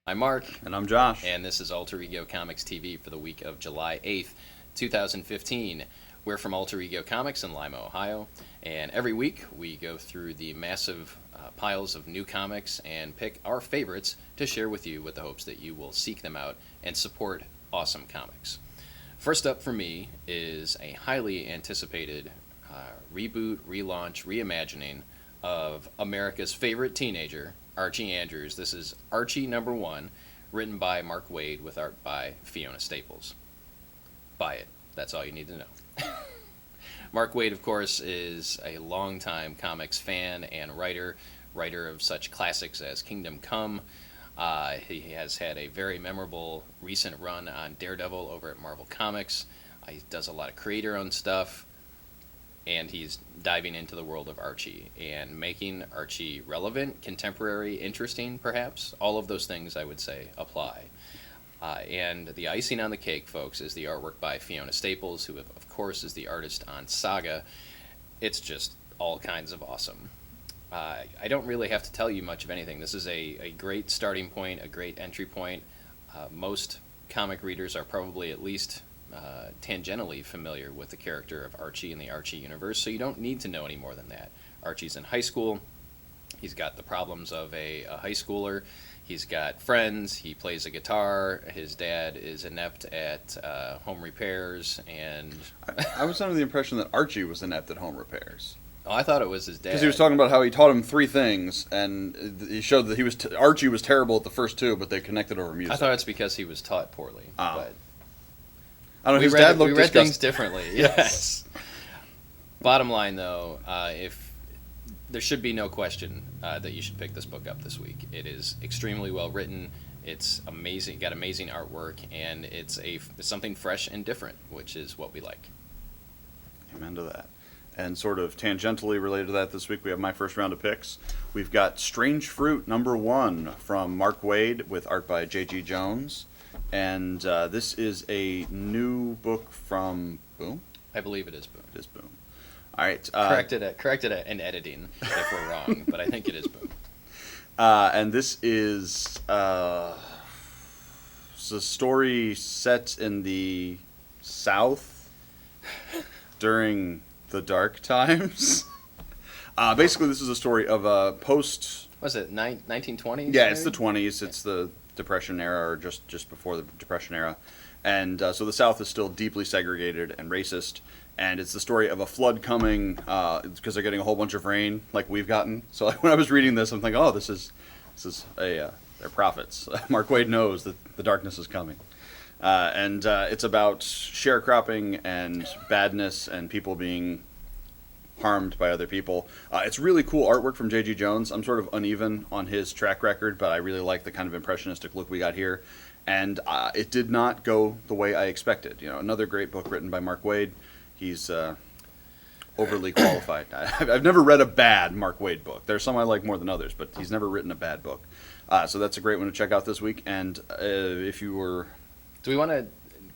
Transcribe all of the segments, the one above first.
I'm Mark, And I'm Josh. and this is Alter Ego Comics TV for the week of July 8th, 2015. We're from Alter Ego Comics in Lima, Ohio, and every week we go through the massive piles of new comics and pick our favorites to share with you with the hopes that you will seek them out and support awesome comics. First up for me is a highly anticipated reboot, relaunch, reimagining of America's favorite teenager, Archie Andrews. This is Archie #1, written by Mark Waid with art by Fiona Staples. Buy it. That's all you need to know. Mark Waid, of course, is a longtime comics fan and writer of such classics as Kingdom Come. He has had a very memorable recent run on Daredevil over at Marvel Comics. He does a lot of creator-owned stuff, and he's diving into the world of Archie and making Archie relevant, contemporary, interesting, perhaps. All of those things, I would say, apply. And the icing on the cake, folks, is the artwork by Fiona Staples, who, of course, is the artist on Saga. It's just all kinds of awesome. I don't really have to tell you much of anything. This is a great starting point, a great entry point. Most comic readers are probably at least tangentially familiar with the character of Archie in the Archie universe, so you don't need to know any more than that. Archie's in high school. He's got the problems of a high schooler. He's got friends. He plays a guitar. His dad is inept at home repairs, and I was under the impression that Archie was inept at home repairs. oh, I thought it was his dad. Because he was talking about how he taught him 3 things, and he showed that Archie was terrible at the first 2, but they connected over music. I thought it's because he was taught poorly. But I don't know. His we dad read, looked we read disgusting. things differently. Yes. Bottom line, though, if there should be no question that you should pick this book up this week. It is extremely well written. It's amazing. Got amazing artwork, and it's something fresh and different, which is what we like. Amen to that. And sort of tangentially related to that, this week we have my first round of picks. We've got Strange Fruit #1 from Mark Waid with art by J.G. Jones. And this is a new book from Boom? I believe it is Boom. It is Boom. All right. Corrected in editing if we're wrong, but I think it is Boom. And this is a story set in the South during the dark times. Basically, this is a story of a post... Was it 1920s? Yeah, maybe? it's the 20s. It's the Depression era, or just before the Depression era. And so the South is still deeply segregated and racist. And it's the story of a flood coming because they're getting a whole bunch of rain, like we've gotten. So like, when I was reading this, I'm thinking, oh, this is they're prophets. Mark Waid knows that the darkness is coming. And it's about sharecropping and badness and people being harmed by other people. It's really cool artwork from J.G. Jones. I'm sort of uneven on his track record, but I really like the kind of impressionistic look we got here. And it did not go the way I expected. You know, another great book written by Mark Waid. He's overly qualified. I've never read a bad Mark Waid book. There's some I like more than others, but he's never written a bad book. So that's a great one to check out this week. And if you were... Do we want to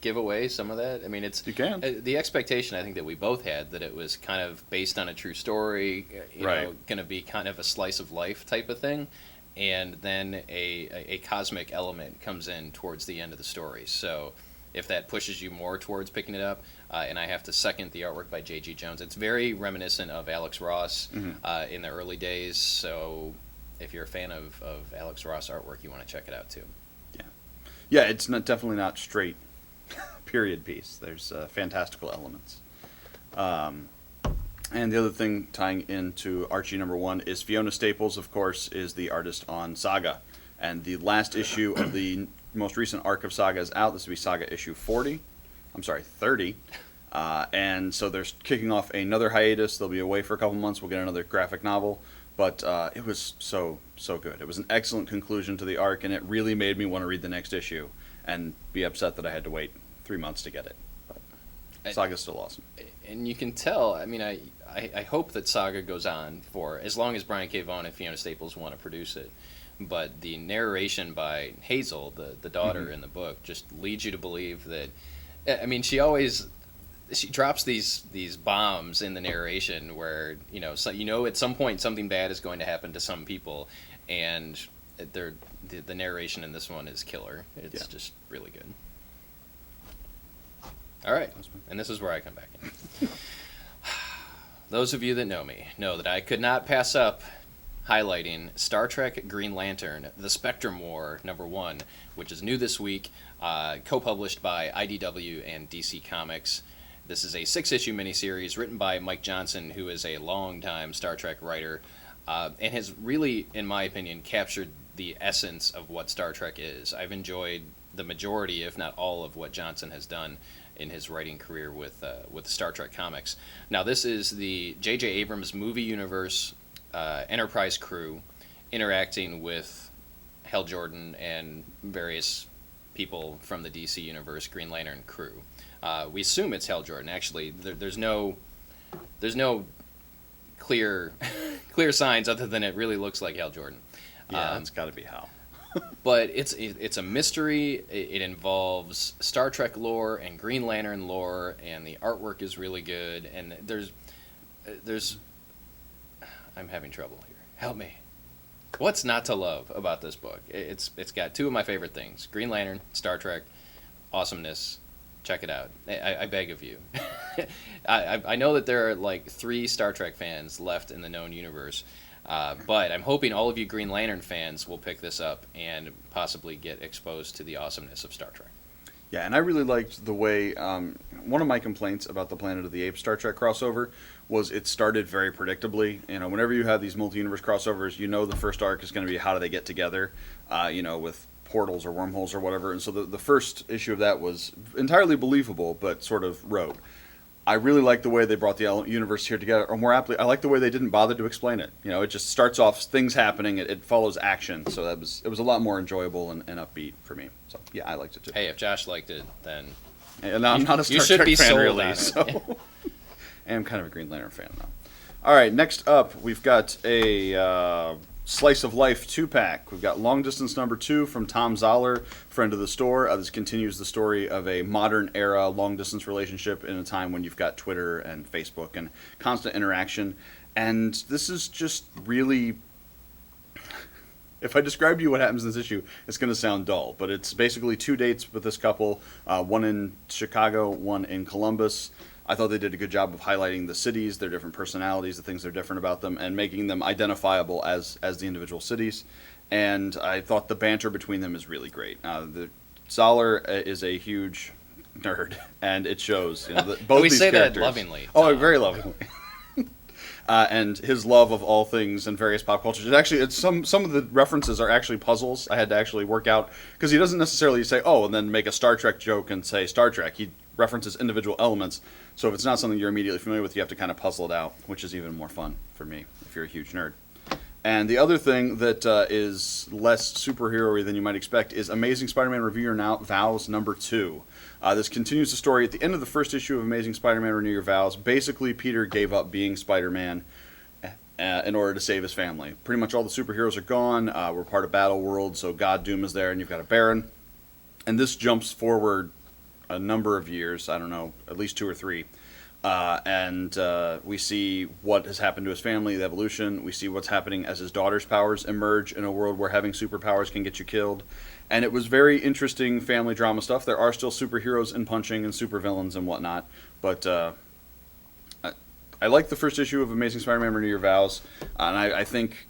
give away some of that? I mean, You can. The expectation I think that we both had that it was kind of based on a true story, Right. going to be kind of a slice of life type of thing, and then a cosmic element comes in towards the end of the story. So if that pushes you more towards picking it up, and I have to second the artwork by J.G. Jones. It's very reminiscent of Alex Ross in the early days. So if you're a fan of Alex Ross artwork, you want to check it out too. Yeah, it's definitely not straight period piece. There's fantastical elements. And the other thing tying into Archie #1 is Fiona Staples, of course, is the artist on Saga. And the last issue of the most recent arc of Saga is out. This will be Saga issue 30. And so they're kicking off another hiatus. They'll be away for a couple months. We'll get another graphic novel. But it was so good. It was an excellent conclusion to the arc, and it really made me want to read the next issue and be upset that I had to wait 3 months to get it. But Saga's still awesome. And you can tell, I mean, I hope that Saga goes on for as long as Brian K. Vaughan and Fiona Staples want to produce it. But the narration by Hazel, the daughter in the book, just leads you to believe that, I mean, she drops these bombs in the narration where, at some point something bad is going to happen to some people, and the narration in this one is killer. It's just really good. All right, and this is where I come back in. Those of you that know me know that I could not pass up highlighting Star Trek Green Lantern, The Spectrum War #1, which is new this week, co-published by IDW and DC Comics. This is a 6-issue miniseries written by Mike Johnson, who is a longtime Star Trek writer, and has really, in my opinion, captured the essence of what Star Trek is. I've enjoyed the majority, if not all, of what Johnson has done in his writing career with Star Trek comics. Now, this is the J.J. Abrams movie universe Enterprise crew interacting with Hal Jordan and various people from the DC universe Green Lantern crew. We assume it's Hal Jordan. Actually, there's no clear signs other than it really looks like Hal Jordan. Yeah, it's got to be Hal. But it's a mystery. It involves Star Trek lore and Green Lantern lore, and the artwork is really good. And there's I'm having trouble here. Help me. What's not to love about this book? It's got two of my favorite things: Green Lantern, Star Trek, awesomeness. Check it out. I beg of you. I know that there are like 3 Star Trek fans left in the known universe. But I'm hoping all of you Green Lantern fans will pick this up and possibly get exposed to the awesomeness of Star Trek. Yeah, and I really liked the way, one of my complaints about the Planet of the Apes Star Trek crossover was it started very predictably. You know, whenever you have these multi-universe crossovers, you know the first arc is going to be how do they get together, with portals or wormholes or whatever. And so the first issue of that was entirely believable, but sort of rote. I really like the way they brought the universe here together, or more aptly, I like the way they didn't bother to explain it. You know, it just starts off things happening, it follows action, so it was a lot more enjoyable and upbeat for me. So yeah, I liked it too. Hey, if Josh liked it, then and I'm not a Star you should Trek be fan sold really, on it. so I am kind of a Green Lantern fan now. All right, next up we've got a Slice of Life 2-pack. We've got Long Distance #2 from Tom Zoller, friend of the store. This continues the story of a modern era long distance relationship in a time when you've got Twitter and Facebook and constant interaction. And this is just really, if I describe to you what happens in this issue, it's going to sound dull. But it's basically 2 dates with this couple, one in Chicago, one in Columbus. I thought they did a good job of highlighting the cities, their different personalities, the things that are different about them, and making them identifiable as the individual cities. And I thought the banter between them is really great. The Zoller is a huge nerd, and it shows. You know, both we these say characters, that lovingly. Oh, very lovingly. And his love of all things and various pop cultures. It's some of the references are actually puzzles. I had to actually work out, because he doesn't necessarily say, oh, and then make a Star Trek joke and say Star Trek. He references individual elements. So if it's not something you're immediately familiar with, you have to kind of puzzle it out, which is even more fun for me if you're a huge nerd. And the other thing that is less superhero-y than you might expect is Amazing Spider-Man Renew Your Vows #2. This continues the story. At the end of the first issue of Amazing Spider-Man Renew Your Vows, basically Peter gave up being Spider-Man in order to save his family. Pretty much all the superheroes are gone. We're part of Battle World, so God Doom is there, and you've got a Baron. And this jumps forward a number of years, I don't know, at least 2 or 3. And we see what has happened to his family, the evolution. We see what's happening as his daughter's powers emerge in a world where having superpowers can get you killed. And it was very interesting family drama stuff. There are still superheroes and punching and supervillains and whatnot. But I like the first issue of Amazing Spider-Man Renew Your Vows. And I think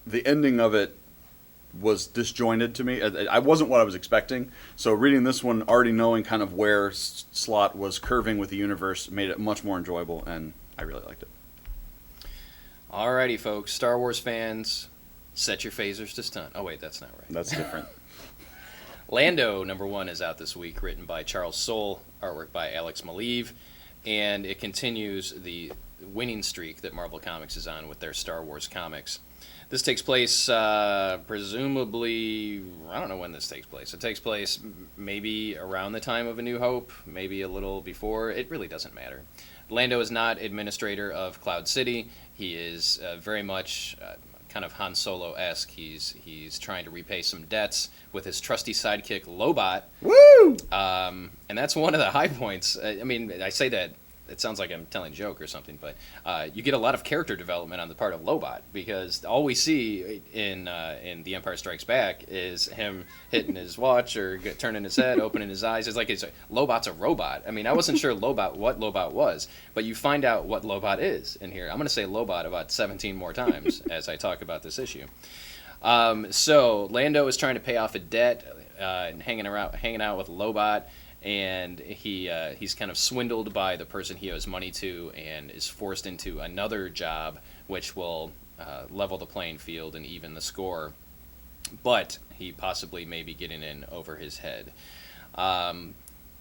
the ending of it was disjointed to me. I wasn't what I was expecting. So reading this one, already knowing kind of where Slott was curving with the universe, made it much more enjoyable, and I really liked it. Alrighty, folks. Star Wars fans, set your phasers to stun. Oh, wait, that's not right. That's different. Lando #1 is out this week, written by Charles Soule, artwork by Alex Maleev, and it continues the winning streak that Marvel Comics is on with their Star Wars comics. This takes place, presumably, I don't know when this takes place. It takes place maybe around the time of A New Hope, maybe a little before. It really doesn't matter. Lando is not administrator of Cloud City. He is very much kind of Han Solo-esque. He's trying to repay some debts with his trusty sidekick, Lobot. Woo! And that's one of the high points. I mean, I say that it sounds like I'm telling a joke or something, but you get a lot of character development on the part of Lobot, because all we see in The Empire Strikes Back is him hitting his watch or turning his head, opening his eyes. It's like Lobot's a robot. I mean, I wasn't sure what Lobot was, but you find out what Lobot is in here. I'm going to say Lobot about 17 more times as I talk about this issue. So Lando is trying to pay off a debt and hanging out with Lobot. And he's kind of swindled by the person he owes money to, and is forced into another job, which will level the playing field and even the score. But he possibly may be getting in over his head.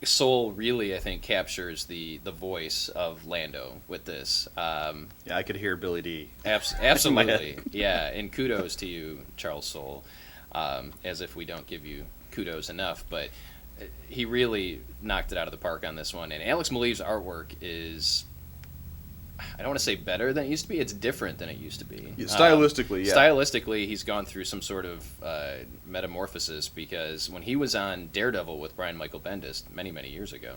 Soule really, I think, captures the voice of Lando with this. Yeah, I could hear Billy D. Absolutely, yeah. And kudos to you, Charles Soule. As if we don't give you kudos enough, but he really knocked it out of the park on this one. And Alex Maleev's artwork is, I don't want to say better than it used to be. It's different than it used to be. Yeah, stylistically, yeah. Stylistically, he's gone through some sort of metamorphosis, because when he was on Daredevil with Brian Michael Bendis many, many years ago,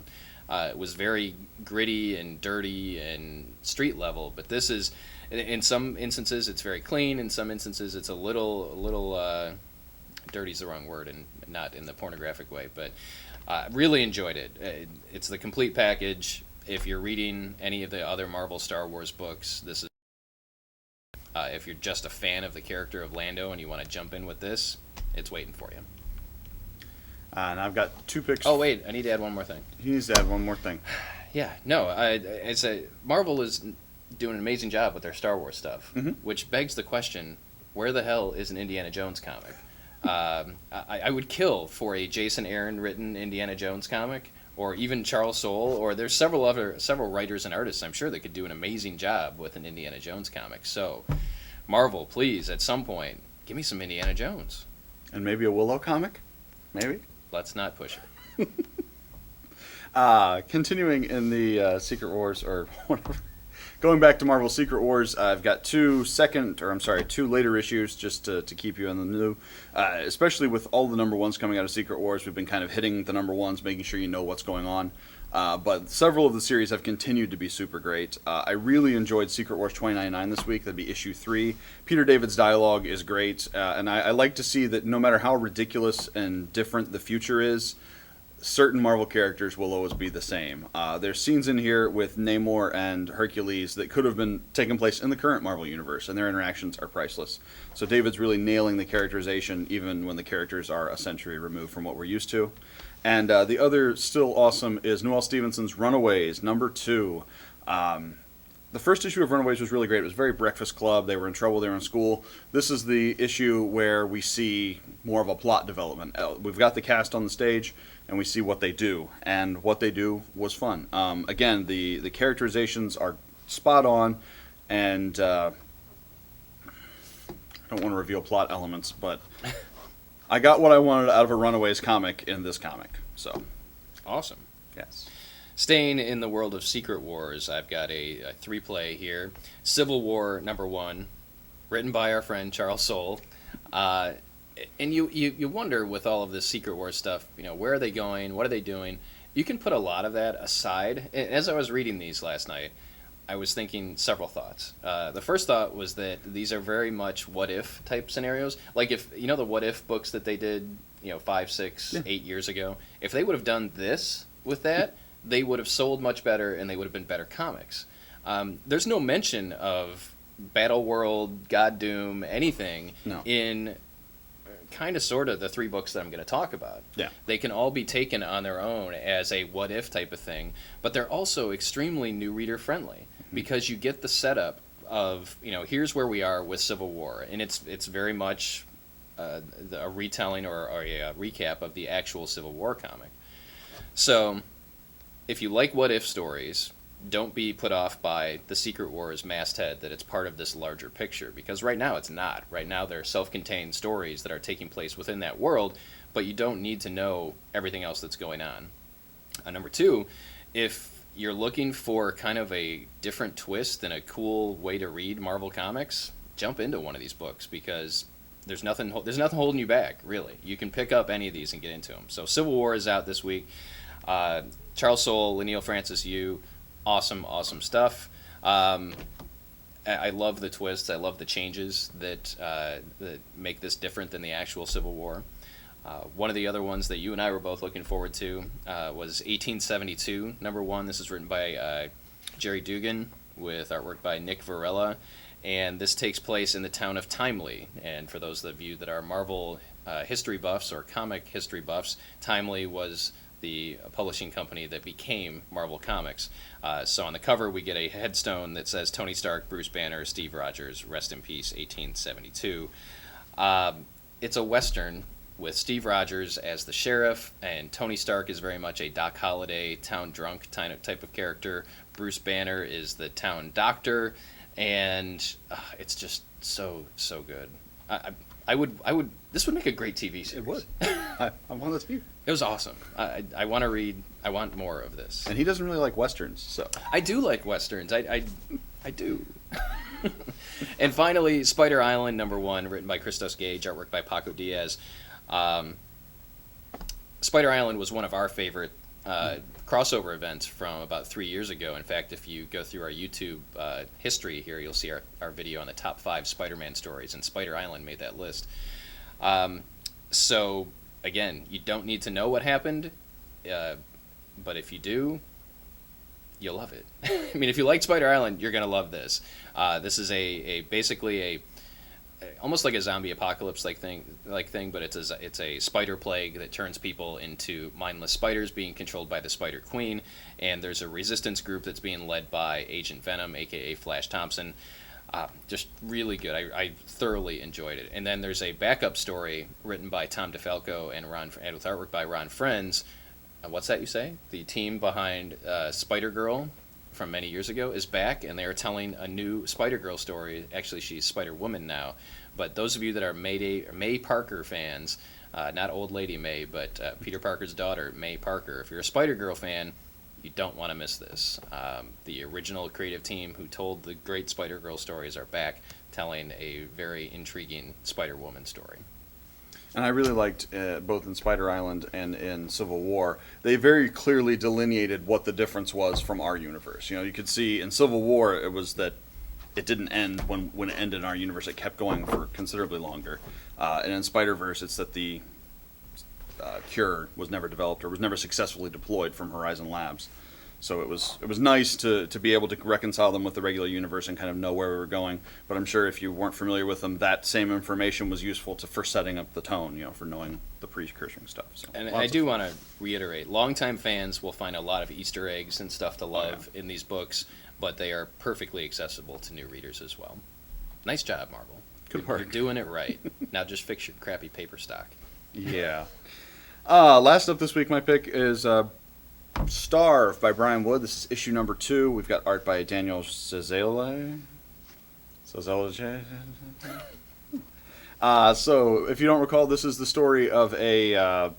it was very gritty and dirty and street level. But this is, in some instances, it's very clean. In some instances, it's a little dirty's the wrong word, and not in the pornographic way, but really enjoyed it. It's the complete package. If you're reading any of the other Marvel Star Wars books, this is if you're just a fan of the character of Lando and you want to jump in with this, it's waiting for you. And I've got 2 picks. Oh wait, I need to add one more thing. He needs to add one more thing. Yeah, no, Marvel is doing an amazing job with their Star Wars stuff, which begs the question, where the hell is an Indiana Jones comic? I would kill for a Jason Aaron written Indiana Jones comic, or even Charles Soule, or there's several writers and artists I'm sure that could do an amazing job with an Indiana Jones comic. So, Marvel, please, at some point, give me some Indiana Jones. And maybe a Willow comic? Maybe? Let's not push it. Continuing in the Secret Wars, or whatever. Going back to Marvel Secret Wars, I've got 2 later issues just to keep you in the know. Especially with all the number 1s coming out of Secret Wars, we've been kind of hitting the number 1s, making sure you know what's going on. But several of the series have continued to be super great. I really enjoyed Secret Wars 2099 this week. That'd be issue 3. Peter David's dialogue is great, and I like to see that no matter how ridiculous and different the future is, certain Marvel characters will always be the same. There's scenes in here with Namor and Hercules that could have been taking place in the current Marvel universe, and their interactions are priceless. So David's really nailing the characterization, even when the characters are a century removed from what we're used to. And the other still awesome is Noelle Stevenson's Runaways, number 2. The first issue of Runaways was really great. It was very Breakfast Club. They were in trouble. They were in school. This is the issue where we see more of a plot development. We've got the cast on the stage, and we see what they do. And what they do was fun. Again, the characterizations are spot on, and I don't want to reveal plot elements, but I got what I wanted out of a Runaways comic in this comic. So, awesome. Yes. Staying in the world of Secret Wars, I've got a 3-play here. Civil War number 1, written by our friend Charles Soule. And you wonder, with all of this Secret Wars stuff, where are they going? What are they doing? You can put a lot of that aside. As I was reading these last night, I was thinking several thoughts. The first thought was that these are very much what-if type scenarios. Like, if the what-if books that they did 5, 6, 8 years ago, if they would have done this with that, they would have sold much better, and they would have been better comics. There's no mention of Battle World, God Doom, anything in kind of sort of the 3 books that I'm going to talk about. Yeah. They can all be taken on their own as a what-if type of thing, but they're also extremely new reader friendly, because you get the setup of, here's where we are with Civil War, and it's very much a retelling or a recap of the actual Civil War comic. So, if you like what-if stories, don't be put off by the Secret Wars masthead that it's part of this larger picture, because right now it's not. Right now they're self-contained stories that are taking place within that world, but you don't need to know everything else that's going on. Number 2, if you're looking for kind of a different twist and a cool way to read Marvel Comics, jump into one of these books, because there's nothing holding you back, really. You can pick up any of these and get into them. So Civil War is out this week. Charles Soule, Neil Francis Yu, Awesome stuff. I love the twists. I love the changes that make this different than the actual Civil War. One of the other ones that you and I were both looking forward to was 1872, number one. This is written by Jerry Dugan with artwork by Nick Varela, and this takes place in the town of Timely. And for those of you that are Marvel history buffs or comic history buffs, Timely was the publishing company that became Marvel Comics. So on the cover, we get a headstone that says Tony Stark, Bruce Banner, Steve Rogers, rest in peace, 1872. It's a Western with Steve Rogers as the sheriff, and Tony Stark is very much a Doc Holliday, town drunk type of character. Bruce Banner is the town doctor, and it's just so good. I would. This would make a great TV series. It would. I want this to. It was awesome. I want to read. I want more of this. And he doesn't really like westerns, so. I do like westerns. I do. And finally, Spider Island number one, written by Christos Gage, artwork by Paco Diaz. Spider Island was one of our favorite crossover events from about 3 years ago. In fact, if you go through our YouTube history here, you'll see our video on the top 5 Spider-Man stories, and Spider Island made that list. So, again, you don't need to know what happened, but if you do, you'll love it. I mean, if you like Spider Island, you're going to love this. This is basically almost like a zombie apocalypse thing, but it's a spider plague that turns people into mindless spiders being controlled by the Spider Queen, and there's a resistance group that's being led by Agent Venom, aka Flash Thompson. Just really good. I thoroughly enjoyed it. And then there's a backup story written by Tom DeFalco and with artwork by Ron Frenz. What's that you say? The team behind Spider-Girl from many years ago is back, and they are telling a new Spider-Girl story. Actually, she's Spider-Woman now. But those of you that are May Parker fans, not old lady May, but Peter Parker's daughter, May Parker, if you're a Spider-Girl fan, you don't want to miss this. The original creative team who told the great Spider-Girl stories are back, telling a very intriguing Spider-Woman story. And I really liked, both in Spider Island and in Civil War, they very clearly delineated what the difference was from our universe. You know, you could see in Civil War, it was that it didn't end when it ended in our universe. It kept going for considerably longer. And in Spider-Verse, it's that the cure was never developed or was never successfully deployed from Horizon Labs. So it was nice to be able to reconcile them with the regular universe and kind of know where we were going. But I'm sure if you weren't familiar with them, that same information was useful for setting up the tone, you know, for knowing the precursing stuff. So, and I do want to reiterate, longtime fans will find a lot of Easter eggs and stuff to love in these books, but they are perfectly accessible to new readers as well. Nice job, Marvel. Good work. You're doing it right. Now just fix your crappy paper stock. Yeah. Last up this week, my pick is Starve by Brian Wood. This is issue number 2. We've got art by Daniel Cezale. So, if you don't recall, this is the story of a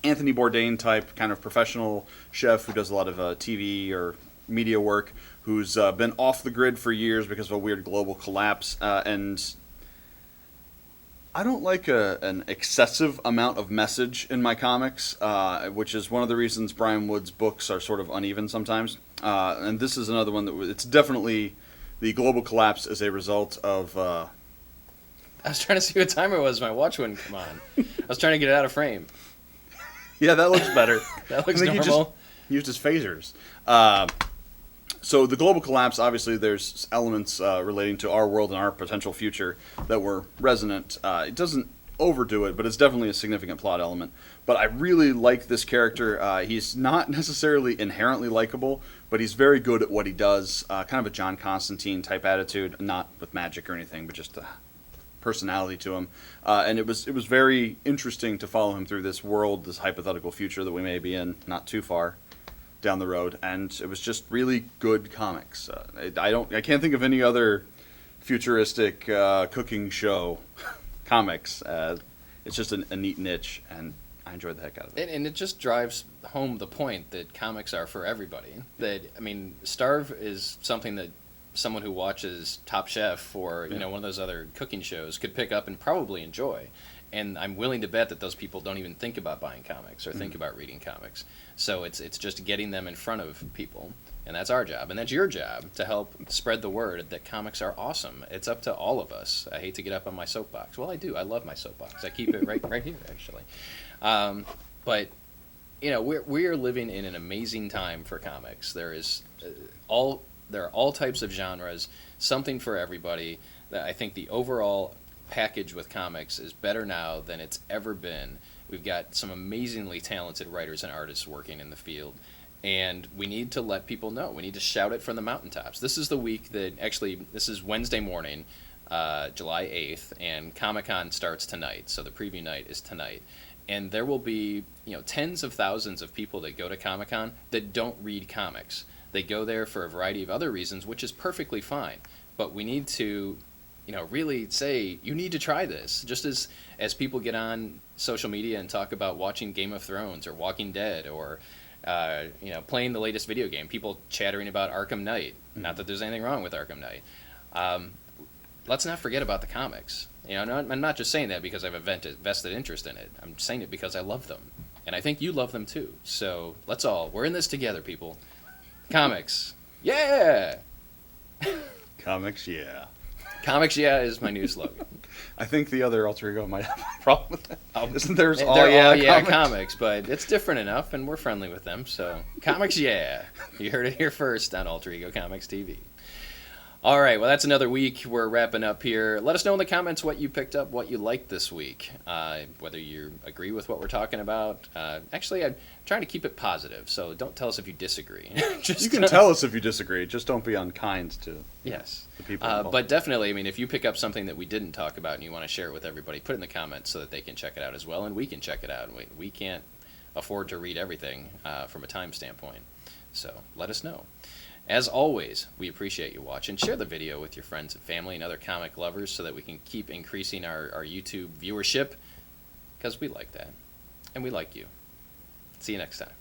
Anthony Bourdain type kind of professional chef who does a lot of TV or media work, who's been off the grid for years because of a weird global collapse, and I don't like an excessive amount of message in my comics, which is one of the reasons Brian Wood's books are sort of uneven sometimes. And this is another one that it's definitely the global collapse as a result of. I was trying to see what time it was. My watch wouldn't come on. I was trying to get it out of frame. Yeah, that looks better. That looks normal. He just used his phasers. So the global collapse, obviously, there's elements relating to our world and our potential future that were resonant. It doesn't overdo it, but it's definitely a significant plot element. But I really like this character. He's not necessarily inherently likable, but he's very good at what he does. Kind of a John Constantine type attitude, not with magic or anything, but just a personality to him. And it was very interesting to follow him through this world, this hypothetical future that we may be in, not too far down the road, and it was just really good comics. I can't think of any other futuristic cooking show comics. It's just a neat niche, and I enjoyed the heck out of it. And it just drives home the point that comics are for everybody. That, I mean, Starve is something that someone who watches Top Chef or one of those other cooking shows could pick up and probably enjoy. And I'm willing to bet that those people don't even think about buying comics or think about reading comics. So it's just getting them in front of people. And that's our job, and that's your job, to help spread the word that comics are awesome. It's up to all of us. I hate to get up on my soapbox. Well, I do. I love my soapbox. I keep it right here, actually. But you know, we're living in an amazing time for comics. There are all types of genres, something for everybody. I think the overall package with comics is better now than it's ever been. We've got some amazingly talented writers and artists working in the field. And we need to let people know. We need to shout it from the mountaintops. This is the week that, actually, this is Wednesday morning, July 8th, and Comic-Con starts tonight. So the preview night is tonight. And there will be, tens of thousands of people that go to Comic-Con that don't read comics. They go there for a variety of other reasons, which is perfectly fine. But we need to, really say, you need to try this. Just as people get on social media and talk about watching Game of Thrones or Walking Dead or playing the latest video game, people chattering about Arkham Knight. Not that there's anything wrong with Arkham Knight. Let's not forget about the comics. I'm not just saying that because I have a vested interest in it. I'm saying it because I love them. And I think you love them too. So we're in this together, people. Comics. Yeah! Comics, yeah. Comics, yeah, is my new slogan. I think the other alter ego might have a problem with that. Isn't theirs comics, but it's different enough, and we're friendly with them. So, comics, yeah. You heard it here first on Alter Ego Comics TV. All right, well, that's another week. We're wrapping up here. Let us know in the comments what you picked up, what you liked this week, whether you agree with what we're talking about. Actually, I'm trying to keep it positive, so don't tell us if you disagree. You can tell us if you disagree. Just don't be unkind to the people involved. But definitely, if you pick up something that we didn't talk about and you want to share it with everybody, put it in the comments so that they can check it out as well, and we can check it out. We can't afford to read everything from a time standpoint, so let us know. As always, we appreciate you watching. Share the video with your friends and family and other comic lovers so that we can keep increasing our YouTube viewership, because we like that. And we like you. See you next time.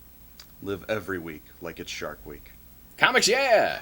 Live every week like it's Shark Week. Comics, yeah!